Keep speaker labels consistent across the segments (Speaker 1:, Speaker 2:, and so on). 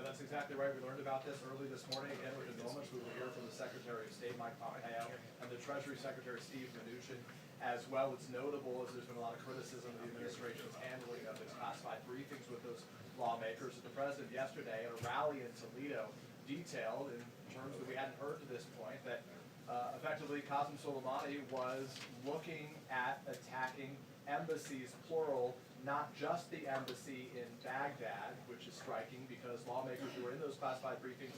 Speaker 1: That's exactly right. We learned about this early this morning. Again, within moments, we will hear from the Secretary of State, Mike Pompeo, and the Treasury Secretary, Steve Mnuchin, as well. It's notable, as there's been a lot of criticism of the administration's handling of its classified briefings with those lawmakers, that the president yesterday at a rally in Toledo detailed, in terms that we hadn't heard to this point, that effectively Qasem Soleimani was looking at attacking embassies, plural, not just the embassy in Baghdad, which is striking because lawmakers who were in those classified briefings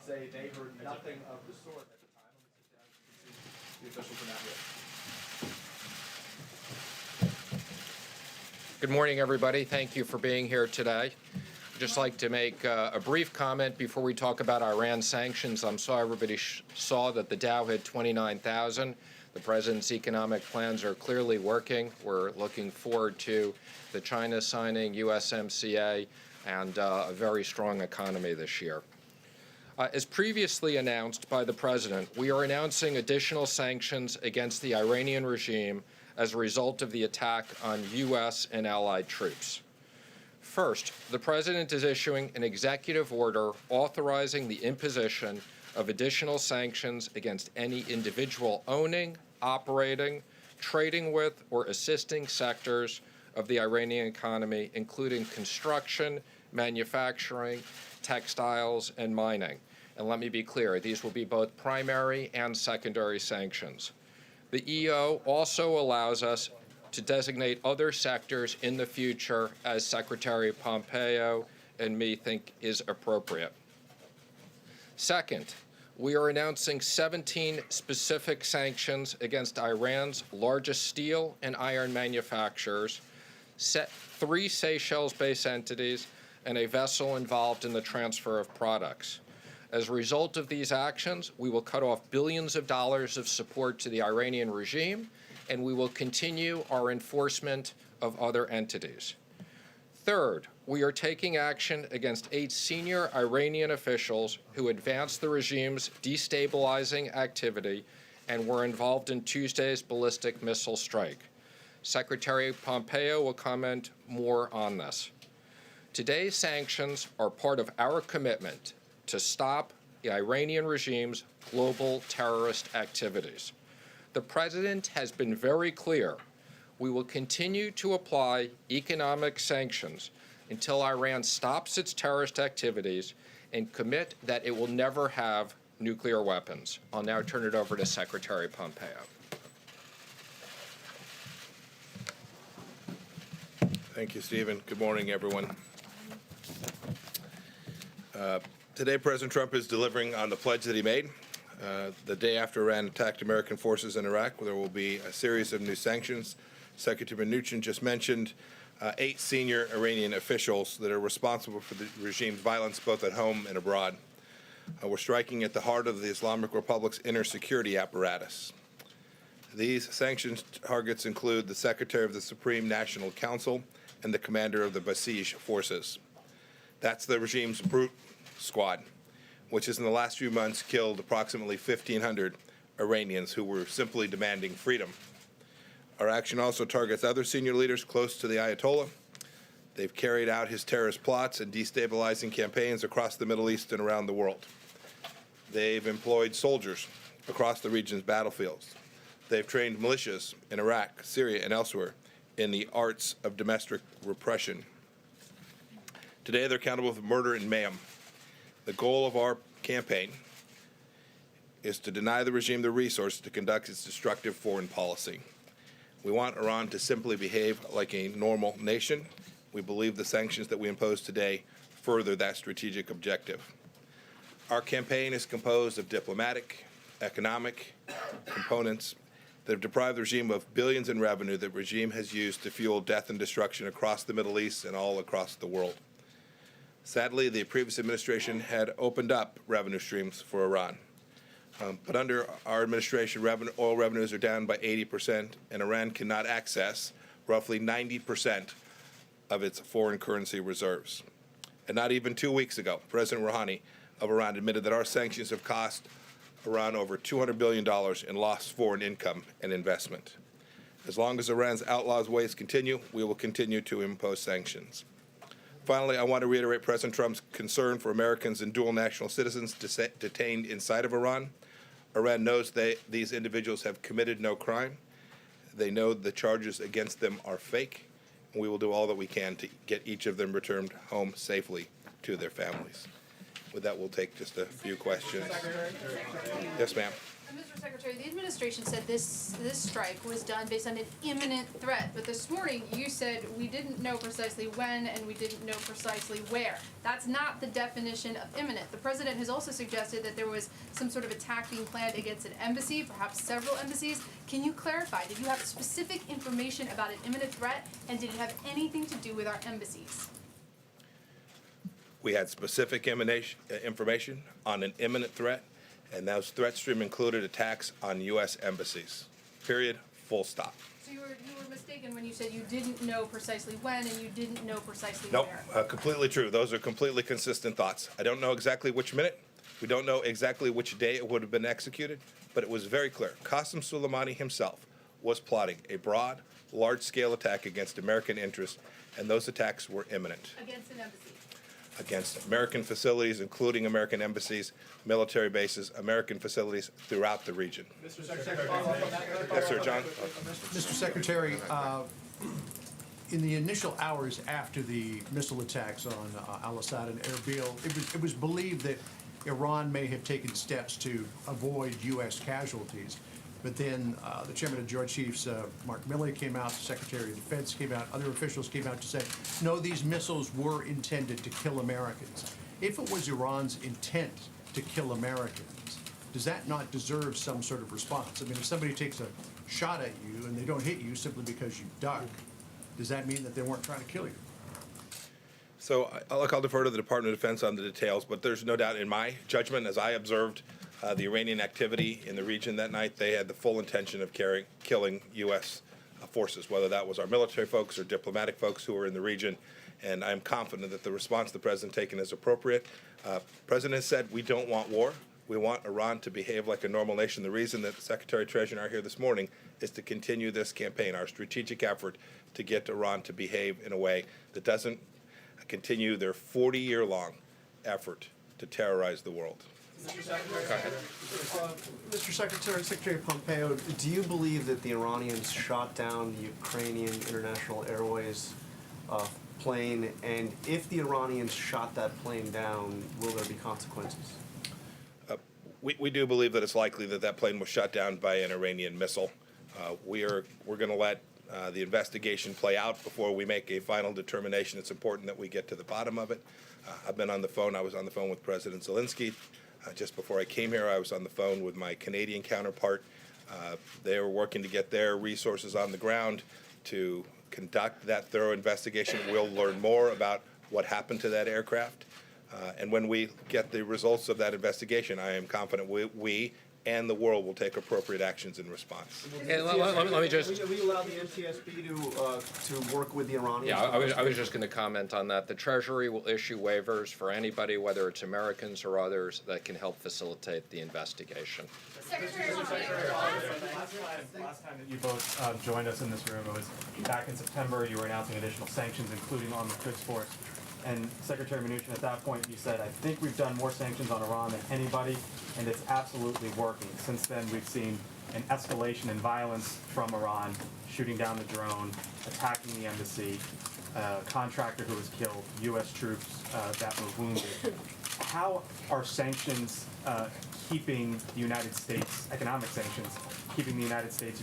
Speaker 1: say they heard nothing of the sort at the time. Let me sit down so you can see the officials are not here.
Speaker 2: Good morning, everybody. Thank you for being here today. I'd just like to make a brief comment before we talk about Iran sanctions. I'm sure everybody saw that the Dow hit 29,000. The president's economic plans are clearly working. We're looking forward to the China signing USMCA and a very strong economy this year. As previously announced by the president, we are announcing additional sanctions against the Iranian regime as a result of the attack on U.S. and allied troops. First, the president is issuing an executive order authorizing the imposition of additional sanctions against any individual owning, operating, trading with, or assisting sectors of the Iranian economy, including construction, manufacturing, textiles, and mining. And let me be clear, these will be both primary and secondary sanctions. The EO also allows us to designate other sectors in the future as Secretary Pompeo and me think is appropriate. Second, we are announcing 17 specific sanctions against Iran's largest steel and iron manufacturers, 3 Seychelles-based entities, and a vessel involved in the transfer of products. As a result of these actions, we will cut off billions of dollars of support to the Iranian regime, and we will continue our enforcement of other entities. Third, we are taking action against 8 senior Iranian officials who advanced the regime's destabilizing activity and were involved in Tuesday's ballistic missile strike. Secretary Pompeo will comment more on this. Today's sanctions are part of our commitment to stop the Iranian regime's global terrorist activities. The president has been very clear. We will continue to apply economic sanctions until Iran stops its terrorist activities and commit that it will never have nuclear weapons. I'll now turn it over to Secretary Pompeo.
Speaker 3: Thank you, Stephen. Good morning, everyone. Today, President Trump is delivering on the pledge that he made. The day after Iran attacked American forces in Iraq, there will be a series of new sanctions. Secretary Mnuchin just mentioned 8 senior Iranian officials that are responsible for the regime's violence both at home and abroad. We're striking at the heart of the Islamic Republic's inner security apparatus. These sanctions targets include the Secretary of the Supreme National Council and the commander of the Basij forces. That's the regime's brute squad, which has in the last few months killed approximately 1,500 Iranians who were simply demanding freedom. Our action also targets other senior leaders close to the Ayatollah. They've carried out his terrorist plots and destabilizing campaigns across the Middle East and around the world. They've employed soldiers across the region's battlefields. They've trained militias in Iraq, Syria, and elsewhere in the arts of domestic repression. Today, they're accountable for murder and mayhem. The goal of our campaign is to deny the regime the resources to conduct its destructive foreign policy. We want Iran to simply behave like a normal nation. We believe the sanctions that we impose today further that strategic objective. Our campaign is composed of diplomatic, economic components that have deprived the regime of billions in revenue that the regime has used to fuel death and destruction across the Middle East and all across the world. Sadly, the previous administration had opened up revenue streams for Iran. But under our administration, oil revenues are down by 80%, and Iran cannot access roughly 90% of its foreign currency reserves. And not even 2 weeks ago, President Rouhani of Iran admitted that our sanctions have cost Iran over $200 billion in lost foreign income and investment. As long as Iran's outlaws ways continue, we will continue to impose sanctions. Finally, I want to reiterate President Trump's concern for Americans and dual national citizens detained inside of Iran. Iran knows these individuals have committed no crime. They know the charges against them are fake, and we will do all that we can to get each of them returned home safely to their families. With that, we'll take just a few questions. Yes, ma'am.
Speaker 4: Mr. Secretary, the administration said this strike was done based on an imminent threat, but this morning you said we didn't know precisely when and we didn't know precisely where. That's not the definition of imminent. The president has also suggested that there was some sort of attack being planned against an embassy, perhaps several embassies. Can you clarify, did you have specific information about an imminent threat, and did it have anything to do with our embassies?
Speaker 3: We had specific information on an imminent threat, and those threat stream included attacks on U.S. embassies. Period. Full stop.
Speaker 4: So you were mistaken when you said you didn't know precisely when and you didn't know precisely
Speaker 3: Nope,
Speaker 4: where.
Speaker 3: completely true. Those are completely consistent thoughts. I don't know exactly which minute. We don't know exactly which day it would have been executed, but it was very clear. Qasem Soleimani himself was plotting a broad, large-scale attack against American interests, and those attacks were imminent.
Speaker 4: Against an embassy.
Speaker 3: Against American facilities, including American embassies, military bases, American facilities throughout the region.
Speaker 1: Mr. Secretary, follow up on that.
Speaker 3: Yes, sir, John.
Speaker 5: Mr. Secretary, in the initial hours after the missile attacks on al-Assad and Erbil, it was believed that Iran may have taken steps to avoid U.S. casualties. But then the chairman of Joint Chiefs, Mark Milley, came out, the Secretary of Defense came out, other officials came out to say, no, these missiles were intended to kill Americans. If it was Iran's intent to kill Americans, does that not deserve some sort of response? I mean, if somebody takes a shot at you and they don't hit you simply because you duck, does that mean that they weren't trying to kill you?
Speaker 3: So I'll defer to the Department of Defense on the details, but there's no doubt in my judgment, as I observed the Iranian activity in the region that night, they had the full intention of killing U.S. Forces, whether that was our military folks or diplomatic folks who were in the region. And I'm confident that the response the president taken is appropriate. President has said we don't want war. We want Iran to behave like a normal nation. The reason that the Secretary of Treasury and I are here this morning is to continue this campaign, our strategic effort to get Iran to behave in a way that doesn't continue their 40-year-long effort to terrorize the world.
Speaker 6: Mr. Secretary, Secretary Pompeo, do you believe that the Iranians shot down the Ukrainian International Airways plane? And if the Iranians shot that plane down, will there be consequences?
Speaker 3: We do believe that it's likely that that plane was shot down by an Iranian missile. We're going to let the investigation play out before we make a final determination. It's important that we get to the bottom of it. I've been on the phone. I was on the phone with President Zelensky. Just before I came here, I was on the phone with my Canadian counterpart. They were working to get their resources on the ground to conduct that thorough investigation. We'll learn more about what happened to that aircraft. And when we get the results of that investigation, I am confident we and the world will take appropriate actions in response.
Speaker 2: And let me just...
Speaker 6: Will you allow the NTSB to work with the Iranians?
Speaker 2: Yeah, I was just going to comment on that. The Treasury will issue waivers for anybody, whether it's Americans or others, that can help facilitate the investigation.
Speaker 4: Secretary
Speaker 7: Last time that you both joined us in this room, it was back in September. You were announcing additional sanctions, including on the Quds Force. And Secretary Mnuchin, at that point, you said, I think we've done more sanctions on Iran than anybody, and it's absolutely working. Since then, we've seen an escalation in violence from Iran, shooting down the drone, attacking the embassy, a contractor who was killed, U.S. troops that were wounded. How are sanctions keeping the United States, economic sanctions, keeping the United States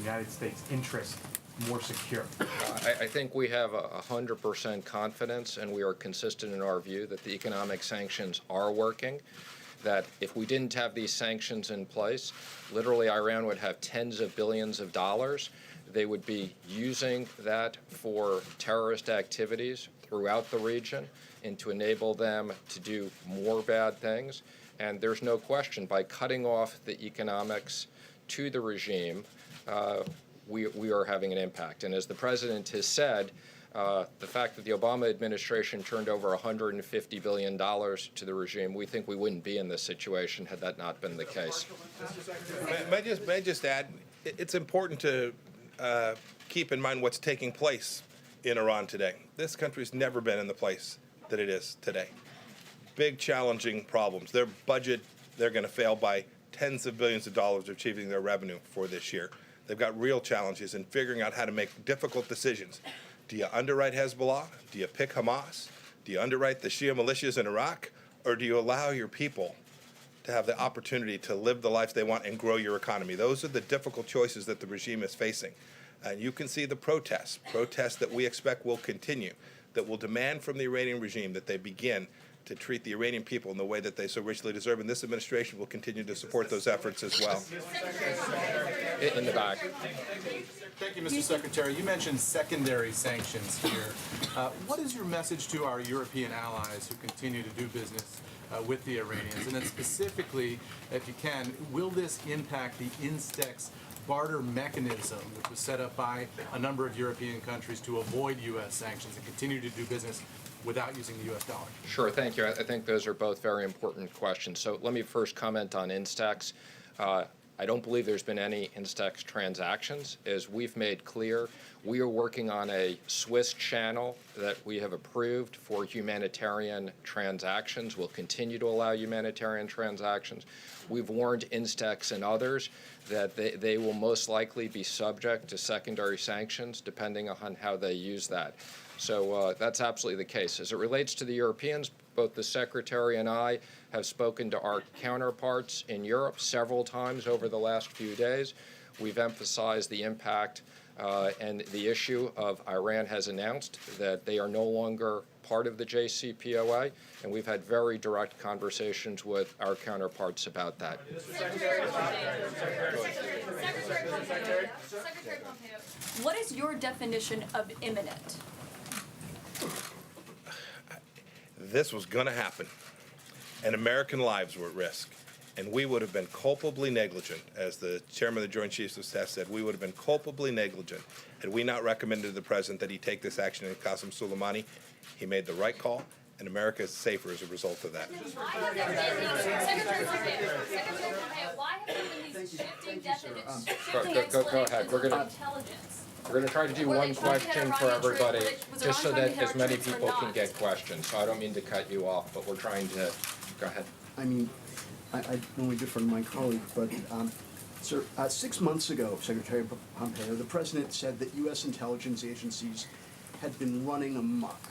Speaker 7: interest more secure?
Speaker 2: I think we have 100% confidence, and we are consistent in our view that the economic sanctions are working, that if we didn't have these sanctions in place, literally Iran would have tens of billions of dollars. They would be using that for terrorist activities throughout the region and to enable them to do more bad things. And there's no question, by cutting off the economics to the regime, we are having an impact. And as the president has said, the fact that the Obama administration turned over $150 billion to the regime, we think we wouldn't be in this situation had that not been the case.
Speaker 3: May I just add, it's important to keep in mind what's taking place in Iran today. This country's never been in the place than it is today. Big challenging problems. Their budget, they're going to fail by tens of billions of dollars achieving their revenue for this year. They've got real challenges in figuring out how to make difficult decisions. Do you underwrite Hezbollah? Do you pick Hamas? Do you underwrite the Shia militias in Iraq? Or do you allow your people to have the opportunity to live the life they want and grow your economy? Those are the difficult choices that the regime is facing. And you can see the protests that we expect will continue, that will demand from the Iranian regime that they begin to treat the Iranian people in the way that they so richly deserve. And this administration will continue to support those efforts as well.
Speaker 2: In the back.
Speaker 8: Thank you, Mr. Secretary. You mentioned secondary sanctions here. What is your message to our European allies who continue to do business with the Iranians? And then specifically, if you can, will this impact the INSTEX barter mechanism that was set up by a number of European countries to avoid U.S. sanctions and continue to do business without using the U.S. dollar?
Speaker 2: Sure, thank you. I think those are both very important questions. So let me first comment on INSTEX. I don't believe there's been any INSTEX transactions. As we've made clear, we are working on a Swiss channel that we have approved for humanitarian transactions. We'll continue to allow humanitarian transactions. We've warned INSTEX and others that they will most likely be subject to secondary sanctions depending on how they use that. So that's absolutely the case. As it relates to the Europeans, both the Secretary and I have spoken to our counterparts in Europe several times over the last few days. We've emphasized the impact and the issue of Iran has announced that they are no longer part of the Jcpoa, and we've had very direct conversations with our counterparts about that.
Speaker 4: Secretary Pompeo, what is your definition of imminent?
Speaker 3: This was going to happen, and American lives were at risk, and we would have been culpably negligent, as the chairman of the Joint Chiefs of Staff said. We would have been culpably negligent had we not recommended to the president that he take this action in Qasem Soleimani. He made the right call, and America is safer as a result of that.
Speaker 4: Secretary Pompeo, why have there been these shifting definitions, shifting explanations of intelligence?
Speaker 2: We're going to try to do one question for everybody, just so that as many people can get questions. So I don't mean to cut you off, but we're trying to, go ahead.
Speaker 9: I mean, I only differ from my colleague, but sir, 6 months ago, Secretary Pompeo, the president said that U.S. intelligence agencies had been running amok.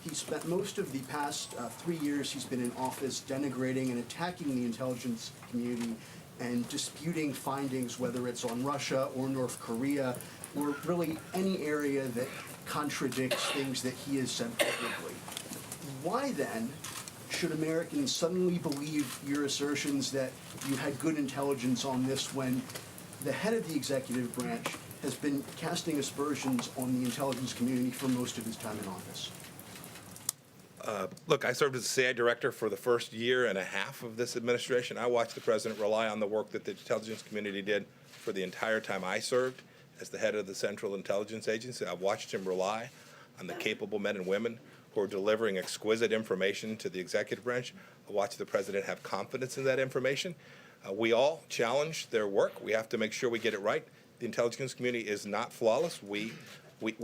Speaker 9: He spent most of the past 3 years he's been in office denigrating and attacking the intelligence community and disputing findings, whether it's on Russia or North Korea, or really any area that contradicts things that he has said publicly. Why then should Americans suddenly believe your assertions that you had good intelligence on this when the head of the executive branch has been casting aspersions on the intelligence community for most of his time in office?
Speaker 3: Look, I served as the CI director for the first year and a half of this administration. I watched the president rely on the work that the intelligence community did for the entire time I served as the head of the Central Intelligence Agency. I watched him rely on the capable men and women who are delivering exquisite information to the executive branch. I watched the president have confidence in that information. We all challenge their work. We have to make sure we get it right. The intelligence community is not flawless. We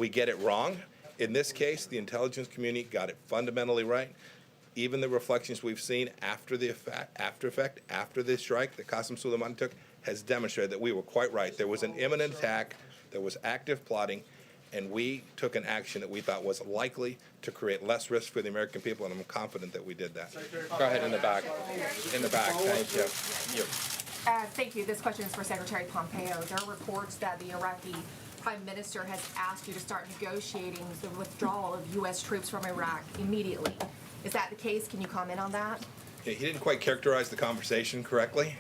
Speaker 3: get it wrong. In this case, the intelligence community got it fundamentally right. Even the reflections we've seen after the after the strike that Qasem Soleimani took has demonstrated that we were quite right. There was an imminent attack, there was active plotting, and we took an action that we thought was likely to create less risk for the American people, and I'm confident that we did that.
Speaker 2: Go ahead in the back. In the back, thank you.
Speaker 10: Thank you. This question is for Secretary Pompeo. There are reports that the Iraqi Prime Minister has asked you to start negotiating the withdrawal of U.S. troops from Iraq immediately. Is that the case? Can you comment on that?
Speaker 3: He didn't quite characterize the conversation correctly,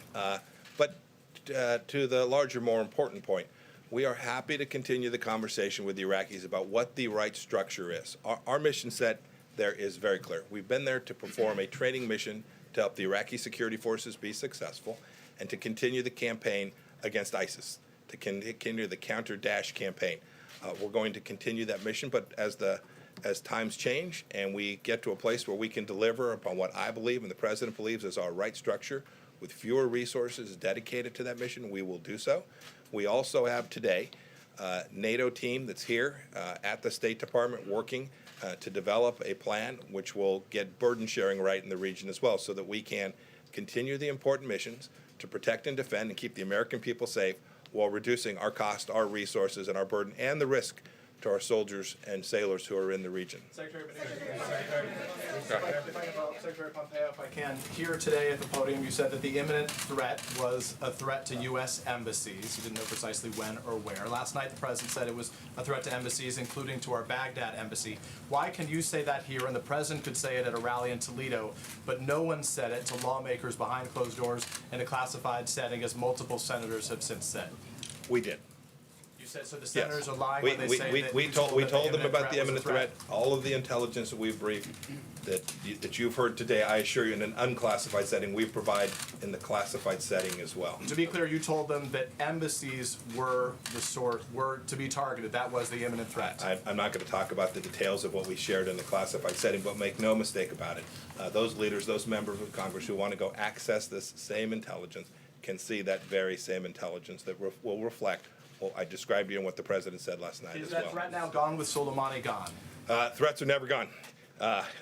Speaker 3: but to the larger, more important point, we are happy to continue the conversation with the Iraqis about what the right structure is. Our mission set there is very clear. We've been there to perform a training mission to help the Iraqi security forces be successful and to continue the campaign against ISIS, to continue the counter-Daesh campaign. We're going to continue that mission, but as times change and we get to a place where we can deliver upon what I believe and the President believes is our right structure with fewer resources dedicated to that mission, we will do so. We also have today NATO team that's here at the State Department working to develop a plan which will get burden sharing right in the region as well, so that we can continue the important missions to protect and defend and keep the American people safe while reducing our cost, our resources, and our burden, and the risk to our soldiers and sailors who are in the region.
Speaker 1: Secretary Pompeo, if I can, here today at the podium, you said that the imminent threat was a threat to U.S. embassies. You didn't know precisely when or where. Last night, the president said it was a threat to embassies, including to our Baghdad embassy. Why can you say that here, and the president could say it at a rally in Toledo, but no one said it to lawmakers behind closed doors in a classified setting, as multiple senators have since said?
Speaker 3: We did.
Speaker 1: You said, so the senators are lying
Speaker 3: We,
Speaker 1: when they
Speaker 3: we,
Speaker 1: say
Speaker 3: we,
Speaker 1: that
Speaker 3: we
Speaker 1: you
Speaker 3: told, we
Speaker 1: that
Speaker 3: told them about the
Speaker 1: was a
Speaker 3: imminent threat. All of the intelligence that we've briefed, that you've heard today, I assure you, in an unclassified setting, we provide in the classified setting as well.
Speaker 1: To be clear, you told them that embassies were to be targeted. That was the imminent threat.
Speaker 3: I'm not going to talk about the details of what we shared in the classified setting, but make no mistake about it. Those leaders, those members of Congress who want to go access this same intelligence can see that very same intelligence that will reflect what I described to you and what the president said last night
Speaker 1: Is
Speaker 3: as well.
Speaker 1: that threat now gone with Soleimani gone?
Speaker 3: Threats are never gone.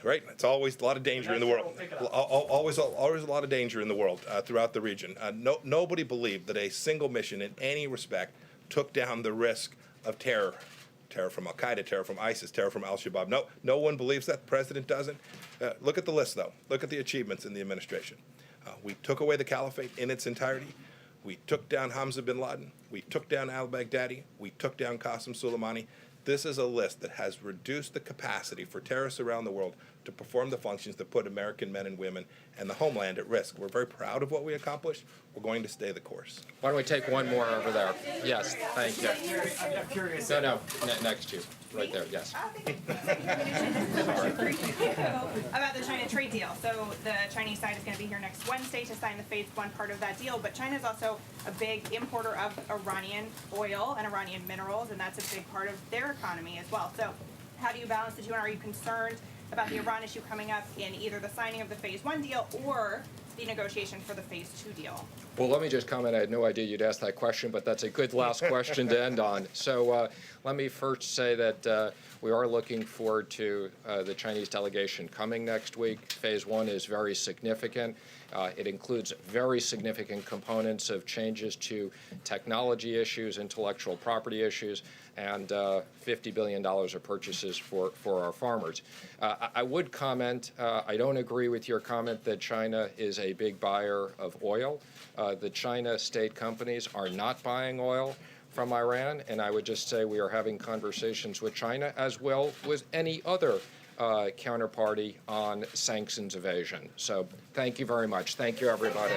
Speaker 3: Right? It's always a lot of danger in the world. Always a lot of danger in the world throughout the region. Nobody believed that a single mission in any respect took down the risk of terror. Terror from Al Qaeda, terror from ISIS, terror from Al Shabaab. No one believes that. The president doesn't. Look at the list, though. Look at the achievements in the administration. We took away the caliphate in its entirety. We took down Hamza bin Laden. We took down al-Baghdadi. We took down Qasem Soleimani. This is a list that has reduced the capacity for terrorists around the world to perform the functions that put American men and women and the homeland at risk. We're very proud of what we accomplished. We're going to stay the course.
Speaker 2: Why don't we take one more over there? Yes, thank you.
Speaker 7: I'm curious.
Speaker 2: No, next to you, right there, yes.
Speaker 11: About the China trade deal. So the Chinese side is going to be here next Wednesday to sign the phase one part of that deal, but China is also a big importer of Iranian oil and Iranian minerals, and that's a big part of their economy as well. So how do you balance the two, and are you concerned about the Iran issue coming up in either the signing of the phase one deal or the negotiation for the phase two deal?
Speaker 2: Well, let me just comment. I had no idea you'd ask that question, but that's a good last question to end on. So let me first say that we are looking forward to the Chinese delegation coming next week. Phase one is very significant. It includes very significant components of changes to technology issues, intellectual property issues, and $50 billion of purchases for our farmers. I would comment, I don't agree with your comment that China is a big buyer of oil. The China state companies are not buying oil from Iran, and I would just say we are having conversations with China as well with any other counterparty on sanctions evasion. So thank you very much. Thank you, everybody.